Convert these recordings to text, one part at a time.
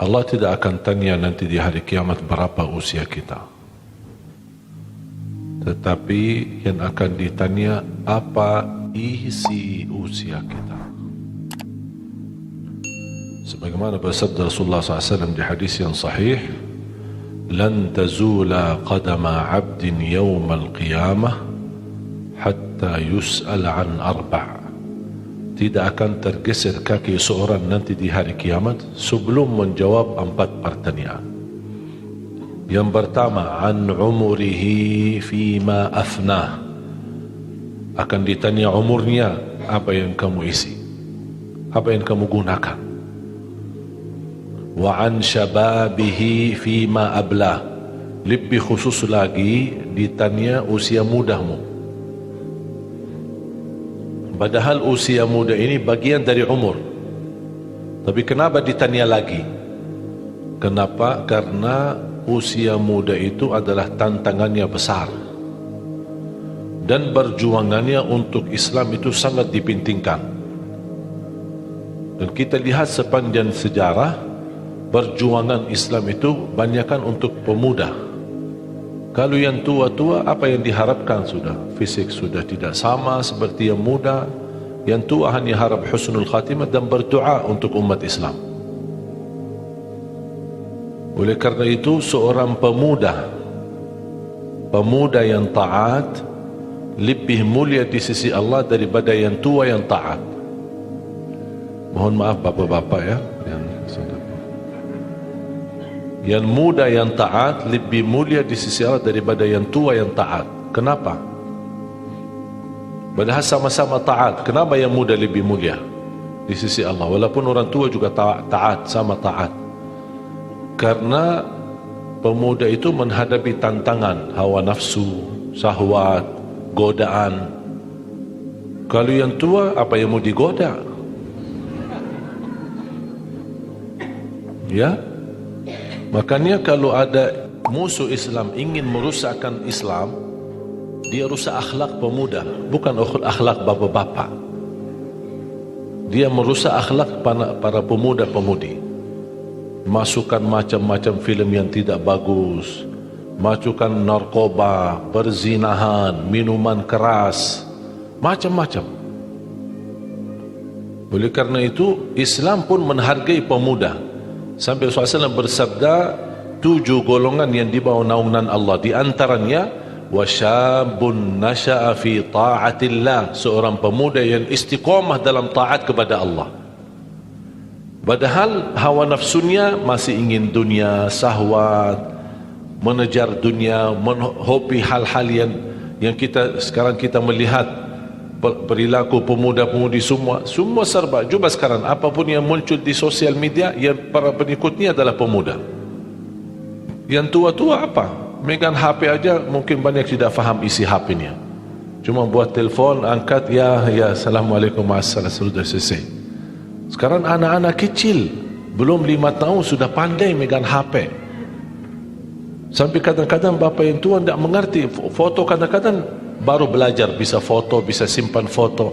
Allah tidak akan tanya nanti di hari kiamat berapa usia kita, tetapi yang akan ditanya apa isi usia kita. Sebagaimana bersabda Rasulullah SAW di hadis yang sahih, "Lan tazula qadama 'abdin yawmal qiyamah hatta yus'al an arba'." Tidak akan tergeser kaki seorang nanti di hari kiamat sebelum menjawab 4 pertanyaan. Yang pertama, an umurihi fima afnah. Akan ditanya umurnya, apa yang kamu isi, apa yang kamu gunakan. Wa an syababihi fima ablah. Lebih khusus lagi ditanya usia mudamu. Padahal usia muda ini bagian dari umur. Tapi kenapa ditanya lagi? Kenapa? Karena usia muda itu adalah tantangannya besar. Dan perjuangannya untuk Islam itu sangat dipintingkan. Dan kita lihat sepanjang sejarah, perjuangan Islam itu banyakkan untuk pemuda. Kalau yang tua-tua, apa yang diharapkan sudah? Fisik sudah tidak sama seperti yang muda. Yang tua hanya harap husnul khatimah dan berdoa untuk umat Islam. Oleh karena itu, seorang pemuda yang taat lebih mulia di sisi Allah daripada yang tua yang taat. Mohon maaf bapak-bapak ya, yang muda yang taat lebih mulia di sisi Allah daripada yang tua yang taat. Kenapa? Padahal sama-sama taat. Kenapa yang muda lebih mulia di sisi Allah? Walaupun orang tua juga taat, sama taat. Karena pemuda itu menghadapi tantangan hawa nafsu, syahwat, godaan. Kalau yang tua, apa yang mau digoda? Ya? Makanya kalau ada musuh Islam ingin merusakkan Islam, dia rusak akhlak pemuda, bukan akhlak bapak-bapak. Dia merusak akhlak para pemuda-pemudi. Masukkan macam-macam filem yang tidak bagus, masukkan narkoba, perzinahan, minuman keras, macam-macam. Oleh karena itu, Islam pun menghargai pemuda. Sampai Rasulullah SAW bersabda, 7 golongan yang di bawah naungan Allah. Di antaranya, wasyabun nasha'a fi ta'atillah. Seorang pemuda yang istiqamah dalam taat kepada Allah. Padahal hawa nafsunya masih ingin dunia, syahwat, mengejar dunia, hobi hal-hal yang sekarang kita melihat perilaku pemuda-pemudi semua serba. Cuba sekarang apapun yang muncul di sosial media, yang para pengikutnya adalah pemuda. Yang tua-tua apa? Megang HP aja mungkin banyak tidak faham isi HP-nya. Cuma buat telefon, angkat, ya assalamualaikum, assalam, sudah selesai. Sekarang anak-anak kecil belum 5 tahun sudah pandai megang HP. Sampai kadang-kadang bapa yang tua tidak mengerti foto, kadang-kadang baru belajar bisa foto, bisa simpan foto.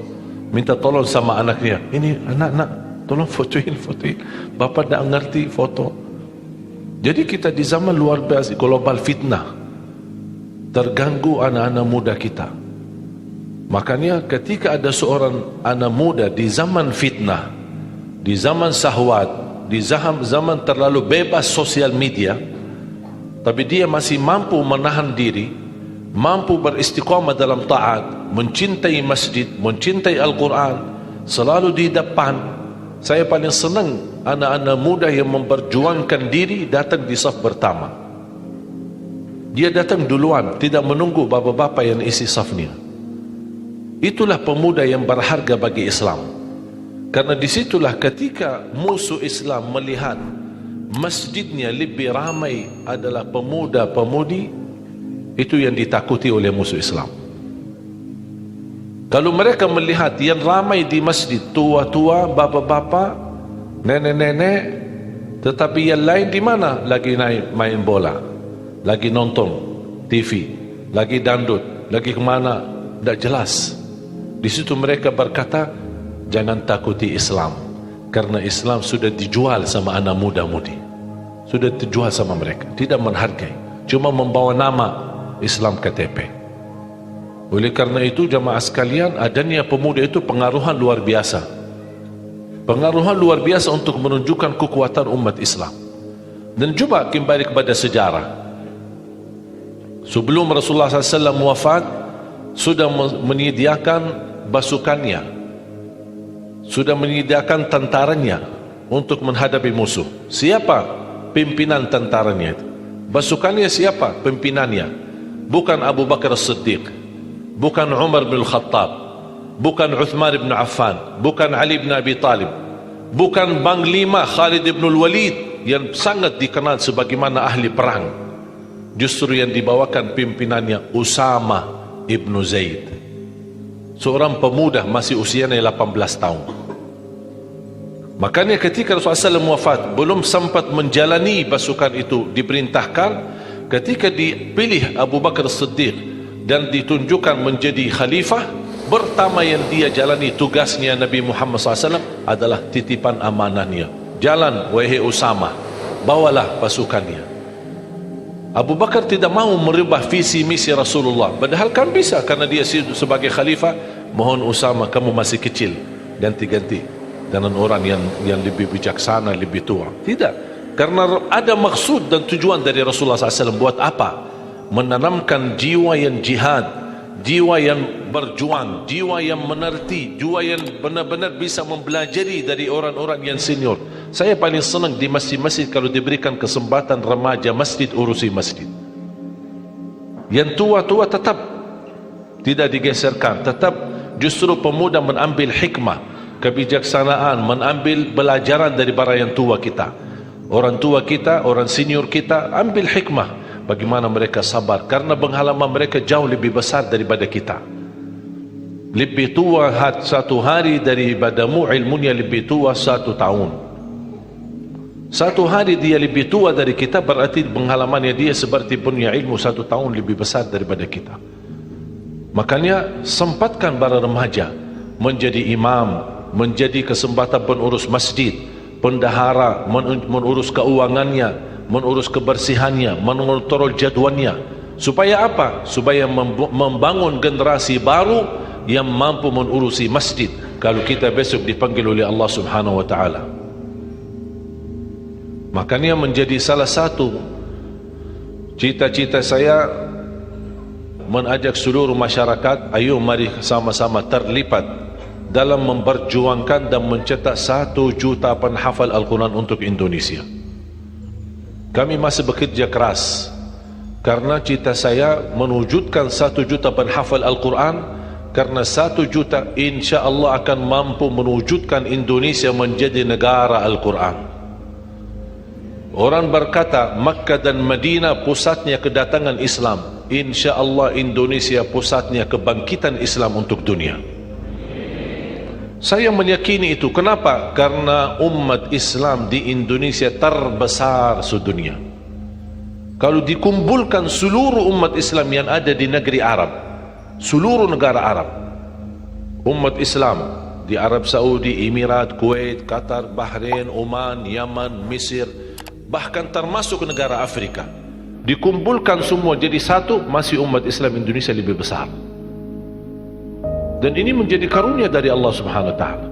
Minta tolong sama anaknya, ini anak-anak tolong fotoin. Bapa tidak mengerti foto. Jadi kita di zaman luar biasa, global fitnah, terganggu anak-anak muda kita. Makanya ketika ada seorang anak muda di zaman fitnah, di zaman syahwat, di zaman terlalu bebas sosial media, tapi dia masih mampu menahan diri, mampu beristiqamah dalam taat, mencintai masjid, mencintai Al-Quran, selalu di depan. Saya paling senang anak-anak muda yang memperjuangkan diri datang di saf pertama. Dia datang duluan, tidak menunggu bapak-bapak yang isi safnya. Itulah pemuda yang berharga bagi Islam. Karena disitulah ketika musuh Islam melihat masjidnya lebih ramai adalah pemuda-pemudi, itu yang ditakuti oleh musuh Islam. Kalau mereka melihat yang ramai di masjid tua-tua, bapak-bapak, nenek-nenek, tetapi yang lain di mana? Lagi main bola, lagi nonton TV, lagi dandut, lagi kemana? Tidak jelas. Di situ mereka berkata, jangan takuti Islam, karena Islam sudah dijual sama anak muda-mudi. sudah terjual sama mereka, tidak menghargai, cuma membawa nama Islam KTP. Oleh karena itu jamaah sekalian, adanya pemuda itu pengaruhan luar biasa, pengaruhan luar biasa untuk menunjukkan kekuatan umat Islam. Dan coba kembali kepada sejarah, sebelum Rasulullah SAW wafat, sudah menyediakan pasukannya, sudah menyediakan tentaranya untuk menghadapi musuh. Siapa pimpinan tentaranya itu? Pasukannya siapa pimpinannya? Bukan Abu Bakar As-Siddiq, bukan Umar bin Khattab, bukan Uthman bin Affan, bukan Ali bin Abi Talib, bukan Panglima Khalid bin Walid yang sangat dikenal sebagaimana ahli perang. Justru yang dibawakan pimpinannya Usama ibn Zaid, seorang pemuda masih usianya 18 tahun. Makanya ketika Rasulullah SAW wafat, belum sempat menjalani pasukan itu, diperintahkan ketika dipilih Abu Bakar Siddiq dan ditunjukkan menjadi khalifah, pertama yang dia jalani tugasnya Nabi Muhammad SAW adalah titipan amanahnya. Jalan wahai Usama, bawalah pasukannya. Abu Bakar tidak mau merubah visi misi Rasulullah, padahal kan bisa, karena dia sebagai khalifah. Mohon Usama, kamu masih kecil, ganti-ganti dengan orang yang lebih bijaksana, lebih tua. Tidak, karena ada maksud dan tujuan dari Rasulullah SAW. Buat apa? Menanamkan jiwa yang jihad, jiwa yang berjuang, jiwa yang menerti, jiwa yang benar-benar bisa mempelajari dari orang-orang yang senior. Saya paling senang di masjid-masjid kalau diberikan kesempatan remaja masjid urusi masjid. Yang tua-tua tetap tidak digeserkan, tetap justru pemuda mengambil hikmah, kebijaksanaan, mengambil pelajaran dari para yang tua kita. Orang tua kita, orang senior kita, ambil hikmah bagaimana mereka sabar, karena pengalaman mereka jauh lebih besar daripada kita. Lebih tua satu hari daripadamu, ilmunya lebih tua 1 tahun. 1 hari dia lebih tua dari kita, berarti pengalamannya dia seperti punya ilmu 1 tahun lebih besar daripada kita. Makanya sempatkan para remaja menjadi imam, menjadi kesempatan pengurus masjid, pendahara, mengurus keuangannya, mengurus kebersihannya, mengontrol jadualnya. Supaya apa? Supaya membangun generasi baru yang mampu mengurusi masjid kalau kita besok dipanggil oleh Allah Subhanahu wa taala. Makanya menjadi salah satu cita-cita saya mengajak seluruh masyarakat, ayo mari sama-sama terlibat dalam memperjuangkan dan mencetak 1 juta penghafal Al-Quran untuk Indonesia. Kami masih bekerja keras karena cita saya mewujudkan 1 juta penghafal Al-Quran, karena 1 juta insya Allah akan mampu mewujudkan Indonesia menjadi negara Al-Quran. Orang berkata Makkah dan Madinah pusatnya kedatangan Islam, insya Allah Indonesia pusatnya kebangkitan Islam untuk dunia. Saya meyakini itu. Kenapa? Karena umat Islam di Indonesia terbesar sedunia. Kalau dikumpulkan seluruh umat Islam yang ada di negeri Arab, seluruh negara Arab, umat Islam di Arab Saudi, Emirat, Kuwait, Qatar, Bahrain, Oman, Yaman, Mesir, bahkan termasuk negara Afrika, dikumpulkan semua jadi satu, masih umat Islam Indonesia lebih besar. Dan ini menjadi karunia dari Allah Subhanahu wa taala.